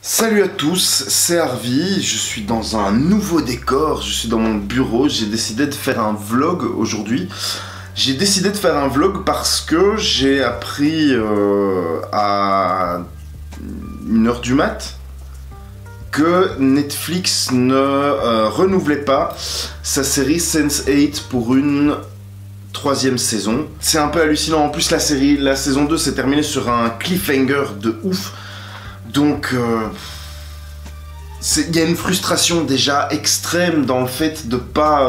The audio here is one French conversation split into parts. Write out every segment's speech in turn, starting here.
Salut à tous, c'est Harvey, je suis dans un nouveau décor, je suis dans mon bureau, j'ai décidé de faire un vlog aujourd'hui. J'ai décidé de faire un vlog parce que j'ai appris à 1h du mat que Netflix ne renouvelait pas sa série Sense8 pour une 3e saison. C'est un peu hallucinant, en plus la saison 2 s'est terminée sur un cliffhanger de ouf. Donc, il y a une frustration déjà extrême dans le fait de pas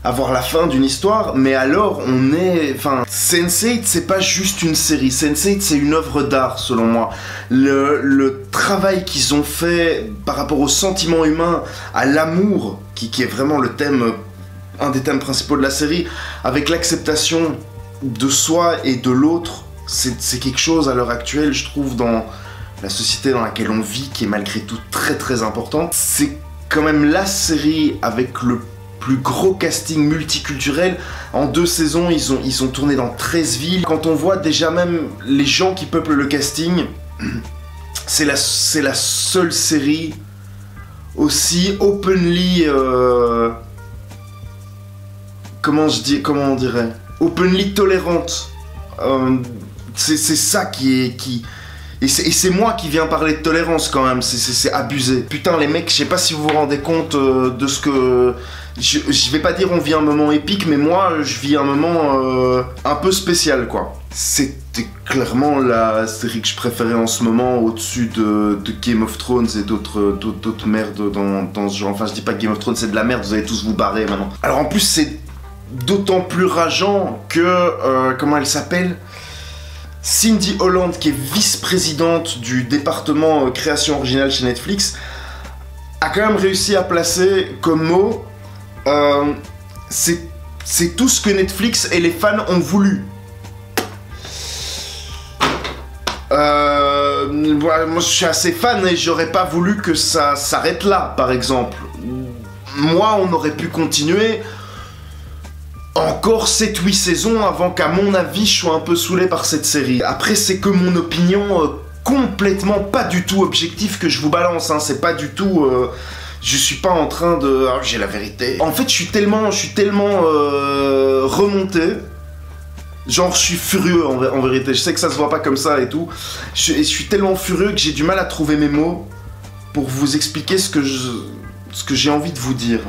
avoir la fin d'une histoire, mais alors on est... Enfin, Sense8 c'est pas juste une série, Sense8 c'est une œuvre d'art selon moi. Le travail qu'ils ont fait par rapport au sentiment humain, à l'amour, qui est vraiment le thème, un des thèmes principaux de la série, avec l'acceptation de soi et de l'autre, c'est quelque chose à l'heure actuelle, je trouve, dans la société dans laquelle on vit, qui est malgré tout très très importante. C'est quand même la série avec le plus gros casting multiculturel. En 2 saisons, ils ont tourné dans 13 villes. Quand on voit déjà même les gens qui peuplent le casting, c'est la seule série aussi openly... comment on dirait, openly tolérante. C'est ça et c'est moi qui viens parler de tolérance quand même, c'est abusé. Putain les mecs, je sais pas si vous vous rendez compte de ce que... Je vais pas dire on vit un moment épique, mais moi je vis un moment un peu spécial quoi. C'était clairement la série que je préférais en ce moment au-dessus de Game of Thrones et d'autres merdes dans ce genre. Enfin je dis pas que Game of Thrones c'est de la merde, vous allez tous vous barrer maintenant. Alors en plus c'est d'autant plus rageant que... comment elle s'appelle ? Cindy Holland, qui est vice-présidente du département création originale chez Netflix, a quand même réussi à placer comme mot c'est tout ce que Netflix et les fans ont voulu. Moi je suis assez fan et j'aurais pas voulu que ça s'arrête là, par exemple. Moi on aurait pu continuer encore 7-8 saisons avant qu'à mon avis je sois un peu saoulé par cette série. Après c'est que mon opinion complètement pas du tout objective que je vous balance, hein. C'est pas du tout... je suis pas en train de... Ah, j'ai la vérité. En fait je suis tellement remonté. Genre je suis furieux en vérité. Je sais que ça se voit pas comme ça et tout. Je suis tellement furieux que j'ai du mal à trouver mes mots pour vous expliquer ce que j'ai envie de vous dire.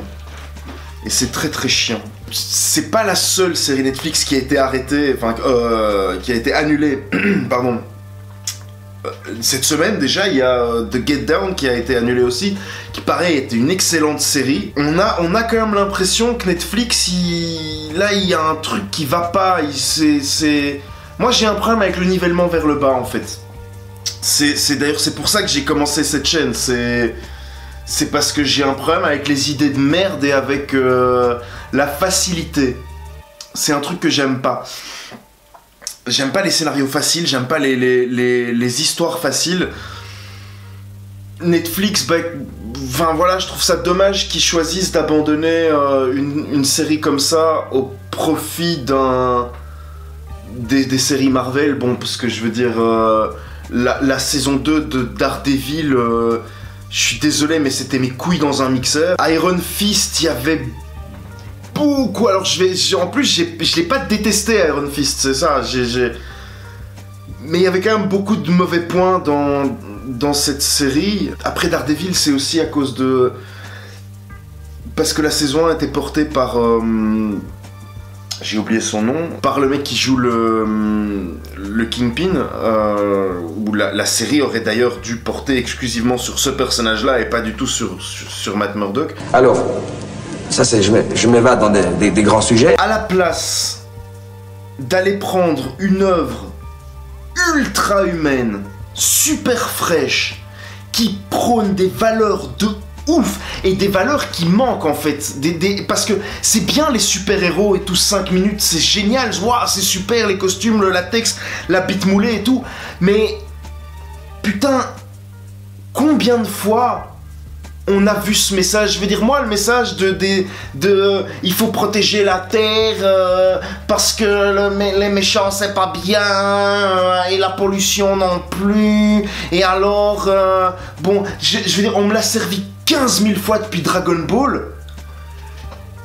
Et c'est très très chiant. C'est pas la seule série Netflix qui a été arrêtée, enfin, qui a été annulée, pardon. Cette semaine déjà, il y a The Get Down qui a été annulé aussi, qui pareil était une excellente série. On a quand même l'impression que Netflix, là il y a un truc qui va pas, Moi j'ai un problème avec le nivellement vers le bas en fait. D'ailleurs c'est pour ça que j'ai commencé cette chaîne, c'est parce que j'ai un problème avec les idées de merde et avec la facilité. C'est un truc que j'aime pas. J'aime pas les scénarios faciles, j'aime pas les histoires faciles. Netflix, enfin voilà, je trouve ça dommage qu'ils choisissent d'abandonner une série comme ça au profit des séries Marvel. Bon, parce que je veux dire, la saison 2 de Daredevil... je suis désolé, mais c'était mes couilles dans un mixeur. Iron Fist, il y avait beaucoup... Alors, en plus, je l'ai pas détesté, Iron Fist, c'est ça. Mais il y avait quand même beaucoup de mauvais points dans cette série. Après, Daredevil, c'est aussi à cause de... Parce que la saison 1 était portée par... j'ai oublié son nom. Par le mec qui joue le Kingpin, où la série aurait d'ailleurs dû porter exclusivement sur ce personnage-là et pas du tout sur Matt Murdock. Alors, ça c'est, je m'évade dans des grands sujets. À la place d'aller prendre une œuvre ultra humaine, super fraîche, qui prône des valeurs de ouf et des valeurs qui manquent en fait, parce que c'est bien les super-héros et tout, 5 minutes c'est génial, wow, c'est super les costumes, le latex, la bite moulée et tout, mais putain, combien de fois on a vu ce message, je veux dire, moi, le message il faut protéger la terre parce que les méchants c'est pas bien et la pollution non plus, et alors, bon, je veux dire, on me l'a servi 15 000 fois depuis Dragon Ball.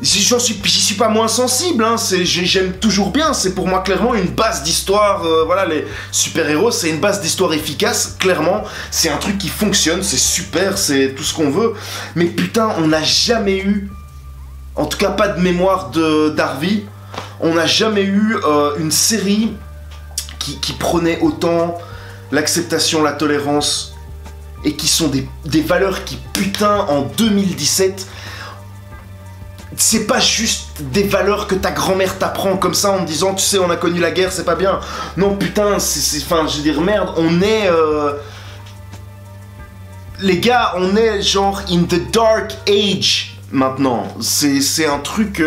J'y suis pas moins sensible, hein. J'aime toujours bien, c'est pour moi clairement une base d'histoire, voilà, les super-héros, c'est une base d'histoire efficace, clairement, c'est un truc qui fonctionne, c'est super, c'est tout ce qu'on veut, mais putain, on n'a jamais eu, en tout cas pas de mémoire d'Harvey, on n'a jamais eu une série qui prônait autant l'acceptation, la tolérance, et qui sont des valeurs qui, putain, en 2017... C'est pas juste des valeurs que ta grand-mère t'apprend comme ça en me disant, tu sais, on a connu la guerre, c'est pas bien. Non, putain, enfin, je veux dire, merde, on est... Les gars, on est genre in the dark age maintenant. C'est un truc...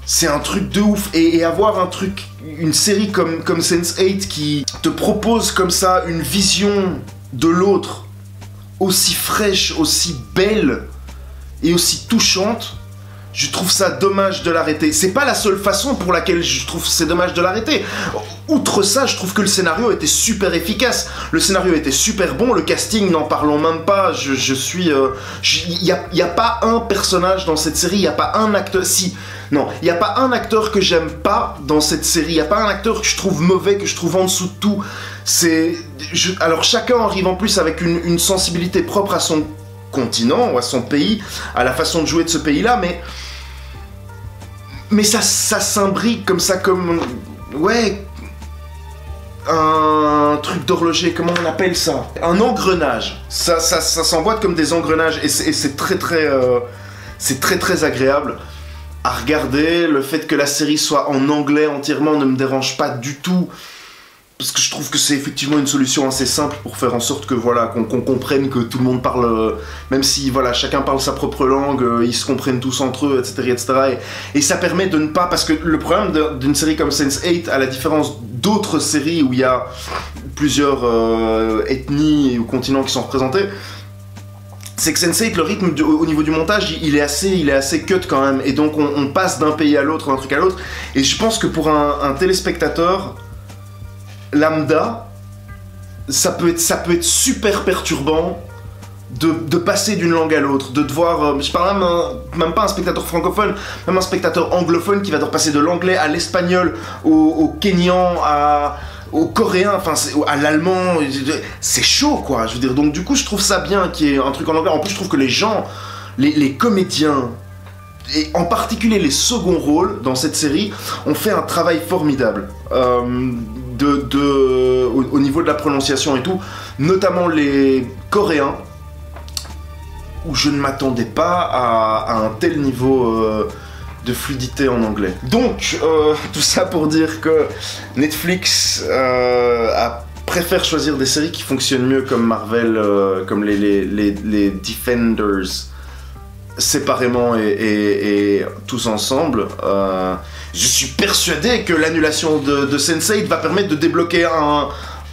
C'est un truc de ouf. Et avoir un truc, une série comme Sense8 qui te propose comme ça une vision de l'autre aussi fraîche, aussi belle et aussi touchante... Je trouve ça dommage de l'arrêter. C'est pas la seule façon pour laquelle je trouve c'est dommage de l'arrêter. Outre ça, je trouve que le scénario était super efficace. Le scénario était super bon, le casting, n'en parlons même pas. Je suis... Il y a pas un personnage dans cette série, il y a pas un acteur... Si, non, il y a pas un acteur que j'aime pas dans cette série. Il y a pas un acteur que je trouve mauvais, que je trouve en dessous de tout. Alors chacun arrive en plus avec une sensibilité propre à son continent ou à son pays, à la façon de jouer de ce pays-là, mais ça s'imbrique comme ça, comme... Ouais... Un truc d'horloger, comment on appelle ça? Un engrenage. Ça s'emboîte comme des engrenages, et c'est très très agréable à regarder. Le fait que la série soit en anglais entièrement ne me dérange pas du tout, parce que je trouve que c'est effectivement une solution assez simple pour faire en sorte que voilà, qu'on comprenne que tout le monde parle, même si voilà, chacun parle sa propre langue, ils se comprennent tous entre eux, etc. etc. Et ça permet de ne pas, parce que le problème d'une série comme Sense8, à la différence d'autres séries où il y a plusieurs ethnies ou continents qui sont représentés, c'est que Sense8, le rythme au niveau du montage, il est assez cut quand même, et donc on passe d'un pays à l'autre, d'un truc à l'autre, et je pense que pour un téléspectateur lambda, ça peut être super perturbant de passer d'une langue à l'autre, de devoir, je parle même pas un spectateur francophone, même un spectateur anglophone qui va devoir passer de l'anglais à l'espagnol, au kényan, au coréen, enfin à l'allemand, c'est chaud quoi, je veux dire, donc du coup je trouve ça bien qu'il y ait un truc en anglais. En plus je trouve que les gens, les comédiens, et en particulier les seconds rôles dans cette série, ont fait un travail formidable. Au niveau de la prononciation et tout, notamment les Coréens, où je ne m'attendais pas à un tel niveau de fluidité en anglais. Donc, tout ça pour dire que Netflix préfère choisir des séries qui fonctionnent mieux comme Marvel, comme les Defenders, séparément et tous ensemble. Je suis persuadé que l'annulation de Sense8 va permettre de débloquer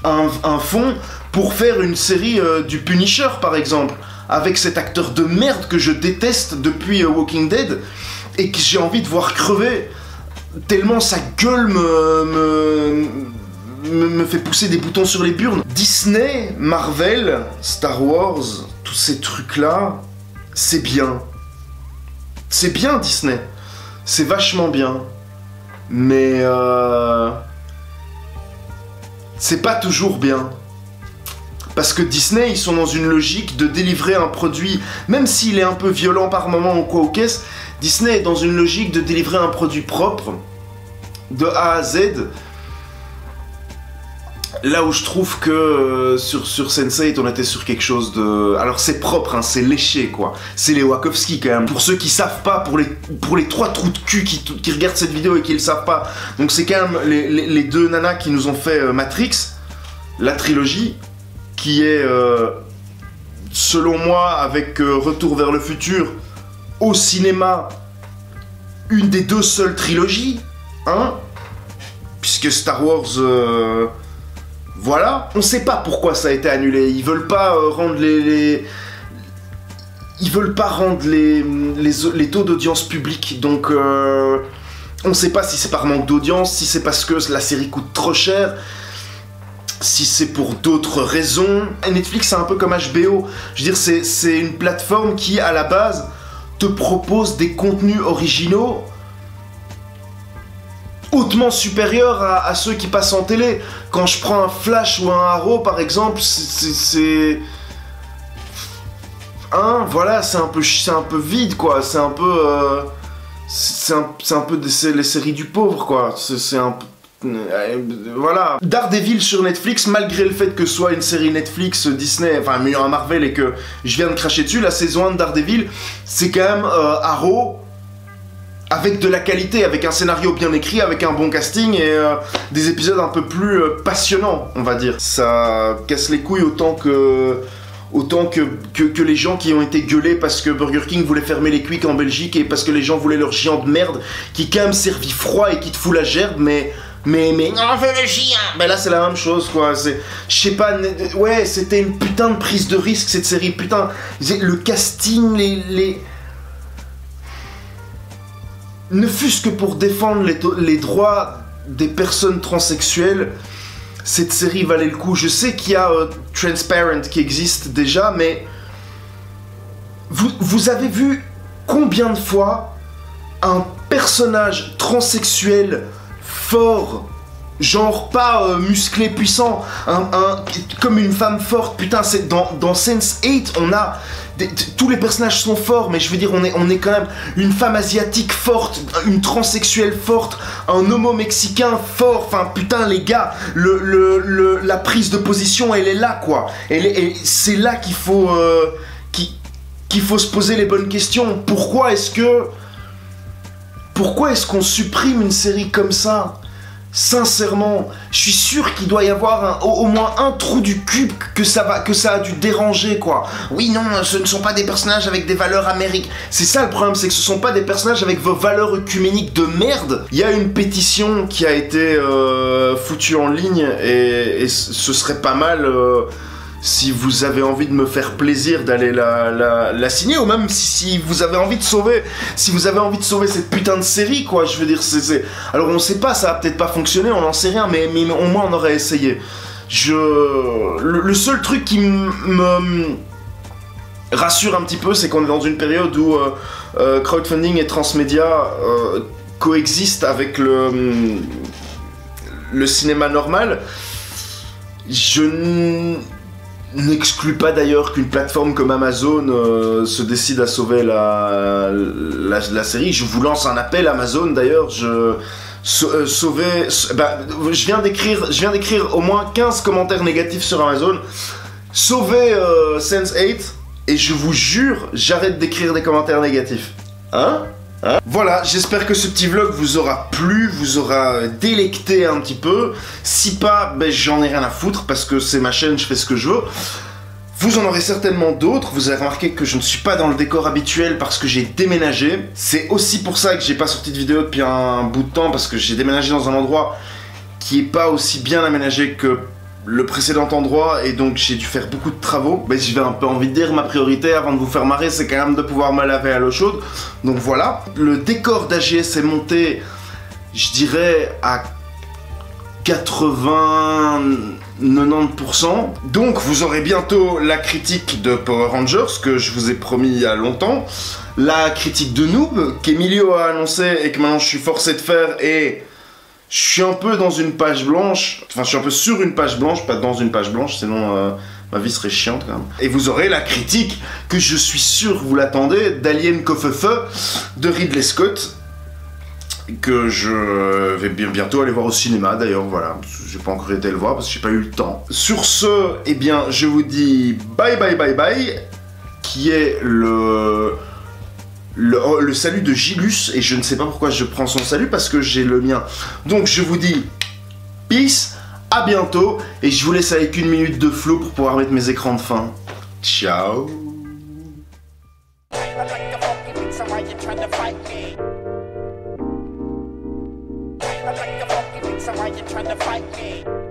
un fonds pour faire une série du Punisher par exemple, avec cet acteur de merde que je déteste depuis Walking Dead et que j'ai envie de voir crever tellement sa gueule me fait pousser des boutons sur les burnes. Disney, Marvel, Star Wars, tous ces trucs là, c'est bien. C'est bien Disney, c'est vachement bien, mais c'est pas toujours bien. Parce que Disney, ils sont dans une logique de délivrer un produit, même s'il est un peu violent par moment ou quoi au caisse, Disney est dans une logique de délivrer un produit propre, de A à Z. Là où je trouve que sur Sense8 on était sur quelque chose de... Alors c'est propre, hein, c'est léché quoi. C'est les Wachowski quand même. Pour ceux qui savent pas, pour les 3 trous de cul qui regardent cette vidéo et qui le savent pas. Donc c'est quand même les 2 nanas qui nous ont fait Matrix, la trilogie, qui est selon moi avec Retour vers le futur au cinéma une des 2 seules trilogies, hein, puisque Star Wars... Voilà, on sait pas pourquoi ça a été annulé, ils veulent pas rendre ils veulent pas rendre les taux d'audience publics, donc on sait pas si c'est par manque d'audience, si c'est parce que la série coûte trop cher, si c'est pour d'autres raisons. Netflix, c'est un peu comme HBO. Je veux dire, c'est une plateforme qui, à la base, te propose des contenus originaux hautement supérieurs à ceux qui passent en télé. Quand je prends un Flash ou un Arrow, par exemple, c'est... voilà, c'est un peu vide, quoi. C'est un peu... c'est un peu les séries du pauvre, quoi. C'est un peu... voilà. Daredevil sur Netflix, malgré le fait que ce soit une série Netflix, Disney, enfin un Marvel, et que je viens de cracher dessus, la saison 1 de Daredevil, c'est quand même Arrow avec de la qualité, avec un scénario bien écrit, avec un bon casting et des épisodes un peu plus passionnants, on va dire. Ça casse les couilles autant que les gens qui ont été gueulés parce que Burger King voulait fermer les Quick en Belgique et parce que les gens voulaient leur géant de merde qui quand même servi froid et qui te fout la gerbe, mais on fait le chien. Ben là c'est la même chose, quoi. C'est, je sais pas, ouais, c'était une putain de prise de risque cette série, putain. Le casting, les... ne fût-ce que pour défendre les droits des personnes transsexuelles, cette série valait le coup. Je sais qu'il y a Transparent qui existe déjà, mais vous avez vu combien de fois un personnage transsexuel fort, genre pas musclé, puissant, comme une femme forte, putain, c'est dans Sense8, on a tous les personnages sont forts, mais je veux dire, on est quand même une femme asiatique forte, une transsexuelle forte, un homo mexicain fort, enfin putain les gars, la prise de position elle est là, quoi. Et c'est là qu'il faut se poser les bonnes questions. Pourquoi est-ce qu'on supprime une série comme ça? Sincèrement, je suis sûr qu'il doit y avoir au moins un trou du cul que ça a dû déranger, quoi. Oui, non, ce ne sont pas des personnages avec des valeurs américaines. C'est ça le problème, c'est que ce sont pas des personnages avec vos valeurs œcuméniques de merde. Il y a une pétition qui a été foutue en ligne et ce serait pas mal... si vous avez envie de me faire plaisir d'aller la signer, ou même si vous avez envie de sauver cette putain de série, quoi, je veux dire, alors on sait pas, ça va peut-être pas fonctionner, on n'en sait rien, mais au moins on aurait essayé. Le seul truc qui me rassure un petit peu, c'est qu'on est dans une période où crowdfunding et transmédia coexistent avec le cinéma normal. Je n'exclus pas d'ailleurs qu'une plateforme comme Amazon se décide à sauver la série. Je vous lance un appel, Amazon, d'ailleurs. Je viens d'écrire au moins 15 commentaires négatifs sur Amazon. Sauvez Sense8 et je vous jure, j'arrête d'écrire des commentaires négatifs. Hein? Voilà, j'espère que ce petit vlog vous aura plu, vous aura délecté un petit peu. Si pas, ben j'en ai rien à foutre parce que c'est ma chaîne, je fais ce que je veux. Vous en aurez certainement d'autres. Vous avez remarqué que je ne suis pas dans le décor habituel parce que j'ai déménagé. C'est aussi pour ça que j'ai pas sorti de vidéo depuis un bout de temps, parce que j'ai déménagé dans un endroit qui est pas aussi bien aménagé que le précédent endroit, et donc j'ai dû faire beaucoup de travaux. Mais j'ai un peu envie de dire, ma priorité avant de vous faire marrer, c'est quand même de pouvoir me laver à l'eau chaude. Donc voilà, le décor d'AGS est monté, je dirais, à 80-90%. Donc vous aurez bientôt la critique de Power Rangers, que je vous ai promis il y a longtemps. La critique de Noob, qu'Emilio a annoncé et que maintenant je suis forcé de faire, et... je suis un peu dans une page blanche, enfin je suis un peu sur une page blanche, pas dans une page blanche, sinon ma vie serait chiante quand même. Et vous aurez la critique, que je suis sûr vous l'attendez, d'Alien Coffee de Ridley Scott, que je vais bientôt aller voir au cinéma d'ailleurs, voilà. J'ai pas encore été le voir parce que j'ai pas eu le temps. Sur ce, eh bien je vous dis bye bye bye bye, qui est le salut de Gilus, et je ne sais pas pourquoi je prends son salut parce que j'ai le mien. Donc je vous dis peace, à bientôt, et je vous laisse avec 1 minute de flow pour pouvoir mettre mes écrans de fin. Ciao. Trying to fight me.